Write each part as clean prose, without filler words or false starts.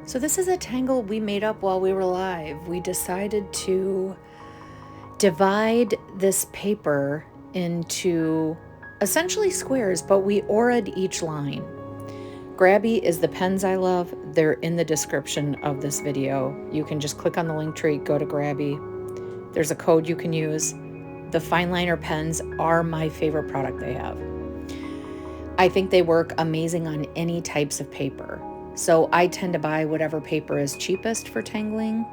So this is a tangle we made up while we were live. We decided to divide this paper into essentially squares, but we aura'd each line. Grabby is the pens I love. They're in the description of this video. You can just click on the link tree, go to Grabby. There's a code you can use. The fine liner pens are my favorite product they have. I think they work amazing on any types of paper. So I tend to buy whatever paper is cheapest for tangling,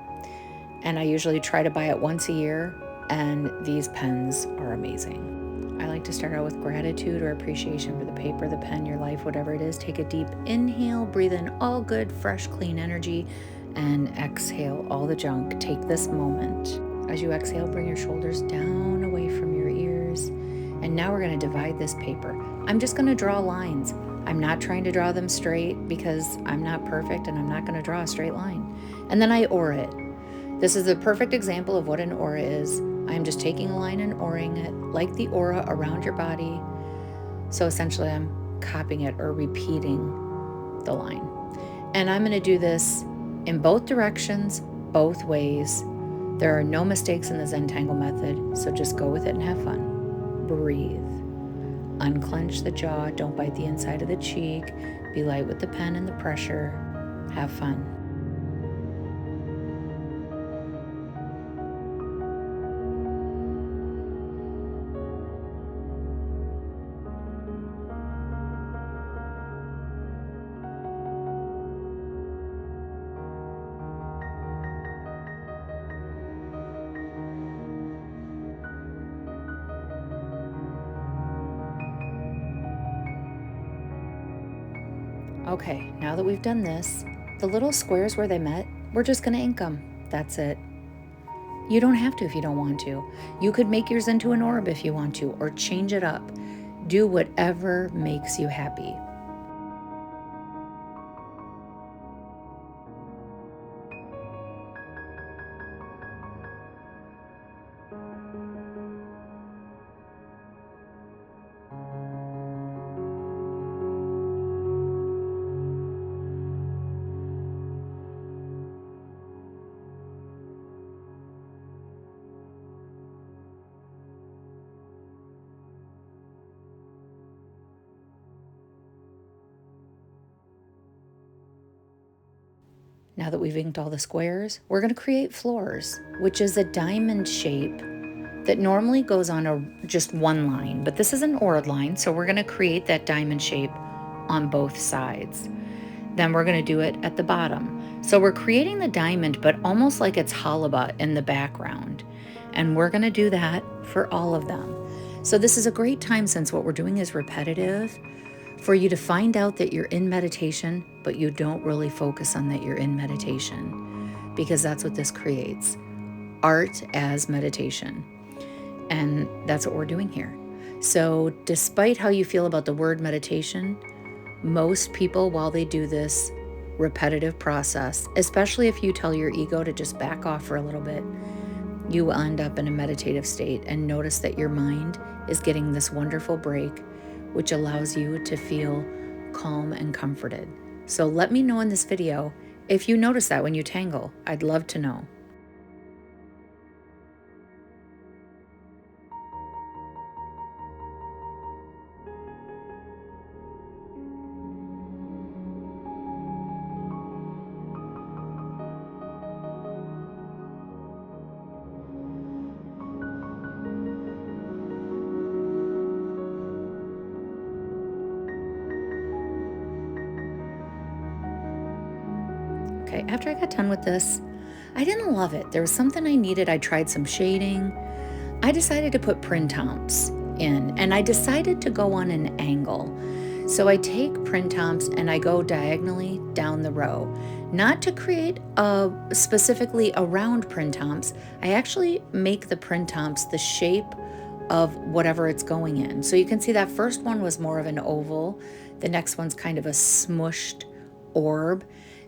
and I usually try to buy it once a year, and these pens are amazing. I like to start out with gratitude or appreciation for the paper, the pen, your life, whatever it is. Take a deep inhale, breathe in all good, fresh, clean energy, and exhale all the junk. Take this moment. As you exhale, bring your shoulders down away from your ears. And now we're going to divide this paper. I'm just going to draw lines. I'm not trying to draw them straight because I'm not perfect and I'm not going to draw a straight line. And then I aura it. This is a perfect example of what an aura is. I'm just taking a line and auraing it like the aura around your body. So essentially I'm copying it or repeating the line. And I'm going to do this in both directions, both ways. There are no mistakes in the Zentangle method, so just go with it and have fun. Breathe. Unclench the jaw, don't bite the inside of the cheek. Be light with the pen and the pressure. Have fun. Okay, now that we've done this, the little squares where they met, we're just gonna ink them. That's it. You don't have to if you don't want to. You could make yours into an orb if you want to, or change it up. Do whatever makes you happy. Now that we've inked all the squares, we're going to create florz, which is a diamond shape that normally goes on just one line, but this is an aura'd line, so we're going to create that diamond shape on both sides. Then we're going to do it at the bottom. So we're creating the diamond, but almost like it's halibut in the background. And we're going to do that for all of them. So this is a great time, since what we're doing is repetitive, for you to find out that you're in meditation, but you don't really focus on that you're in meditation, because that's what this creates. Art as meditation. And that's what we're doing here. So despite how you feel about the word meditation, most people, while they do this repetitive process, especially if you tell your ego to just back off for a little bit, you will end up in a meditative state and notice that your mind is getting this wonderful break, which allows you to feel calm and comforted. So let me know in this video if you notice that when you tangle. I'd love to know. Okay, after I got done with this, I didn't love it. There was something I needed. I tried some shading. I decided to put Printemps in, and I decided to go on an angle. So I take Printemps and I go diagonally down the row. Not to create specifically around Printemps, I actually make the Printemps the shape of whatever it's going in. So you can see that first one was more of an oval. The next one's kind of a smushed orb.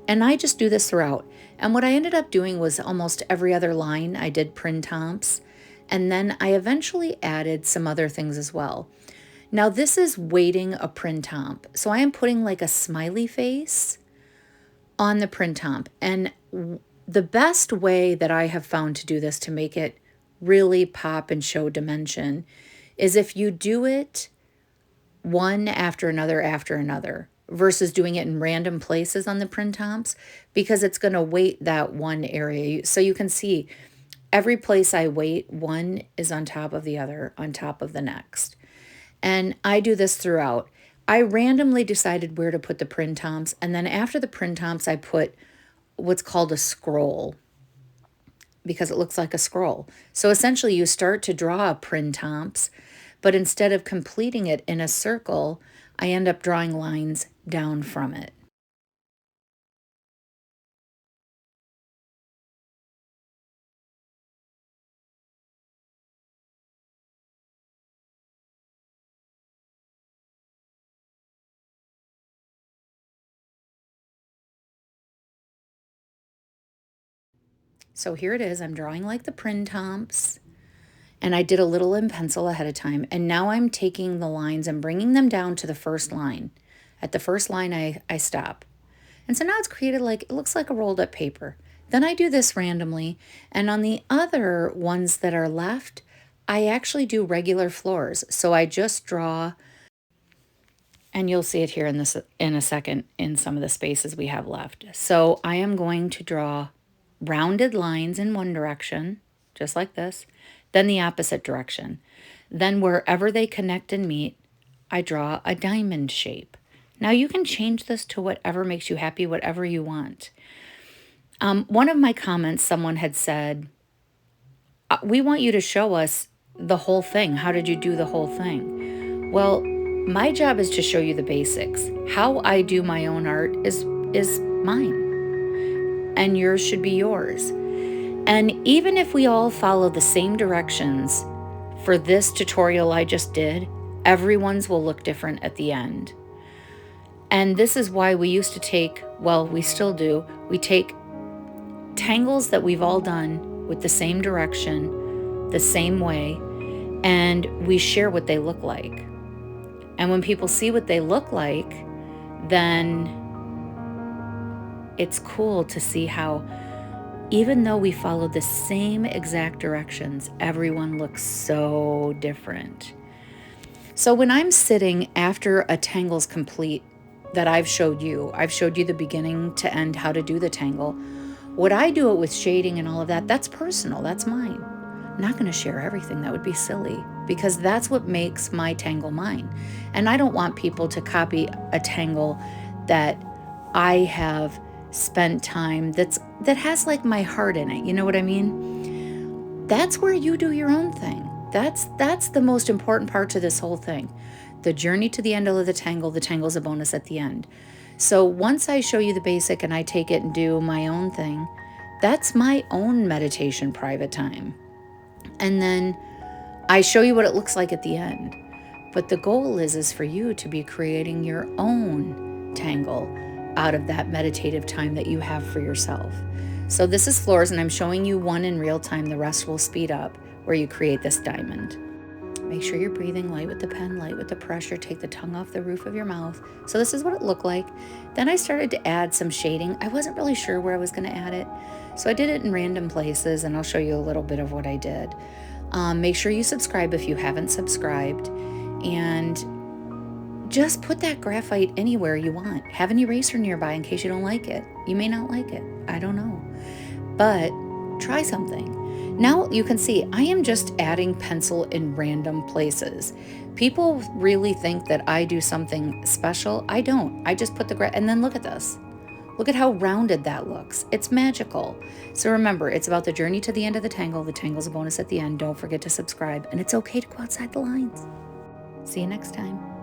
And I just do this throughout. And what I ended up doing was almost every other line I did Printemps. And then I eventually added some other things as well. Now this is weighting a Printemps. So I am putting like a smiley face on the Printemps. And the best way that I have found to do this to make it really pop and show dimension is if you do it one after another versus doing it in random places on the Printemps, because it's going to weight that one area. So you can see every place I weight, one is on top of the other, on top of the next. And I do this throughout. I randomly decided where to put the Printemps, and then after the Printemps, I put what's called a scroll, because it looks like a scroll. So essentially you start to draw a Printemps, but instead of completing it in a circle, I end up drawing lines down from it. So here it is. I'm drawing like the Printemps, and I did a little in pencil ahead of time. And now I'm taking the lines and bringing them down to the first line. At the first line, I stop. And so now it's created like, it looks like a rolled up paper. Then I do this randomly. And on the other ones that are left, I actually do regular florz. So I just draw, and you'll see it here in a second in some of the spaces we have left. So I am going to draw rounded lines in one direction, just like this, then the opposite direction. Then wherever they connect and meet, I draw a diamond shape. Now you can change this to whatever makes you happy, whatever you want. One of my comments, someone had said, we want you to show us the whole thing. How did you do the whole thing? Well, my job is to show you the basics. How I do my own art is mine, and yours should be yours. And even if we all follow the same directions for this tutorial I just did, everyone's will look different at the end. And this is why we used to take, well, we still do, we take tangles that we've all done with the same direction, the same way, and we share what they look like. And when people see what they look like, then it's cool to see how, even though we follow the same exact directions, everyone looks so different. So when I'm sitting after a tangle's complete that I've showed you the beginning to end, how to do the tangle. Would I do it with shading and all of that? That's personal, that's mine. I'm not gonna share everything, that would be silly, because that's what makes my tangle mine. And I don't want people to copy a tangle that I have spent time that has like my heart in it, you know what I mean? That's where you do your own thing. That's the most important part to this whole thing. The journey to the end of the tangle's a bonus at the end. So once I show you the basic and I take it and do my own thing, that's my own meditation private time. And then I show you what it looks like at the end. But the goal is for you to be creating your own tangle out of that meditative time that you have for yourself. So this is florz, and I'm showing you one in real time. The rest will speed up where you create this diamond. Make sure you're breathing light with the pen, light with the pressure. Take the tongue off the roof of your mouth. So this is what it looked like. Then I started to add some shading. I wasn't really sure where I was going to add it, so I did it in random places, and I'll show you a little bit of what I did. Make sure you subscribe if you haven't subscribed, and just put that graphite anywhere you want. Have an eraser nearby in case you don't like it. You may not like it. I don't know. But try something. Now you can see I am just adding pencil in random places. People really think that I do something special. I don't. I just put the and then look at this. Look at how rounded that looks. It's magical. So remember, it's about the journey to the end of the tangle. The tangle's a bonus at the end. Don't forget to subscribe. And it's okay to go outside the lines. See you next time.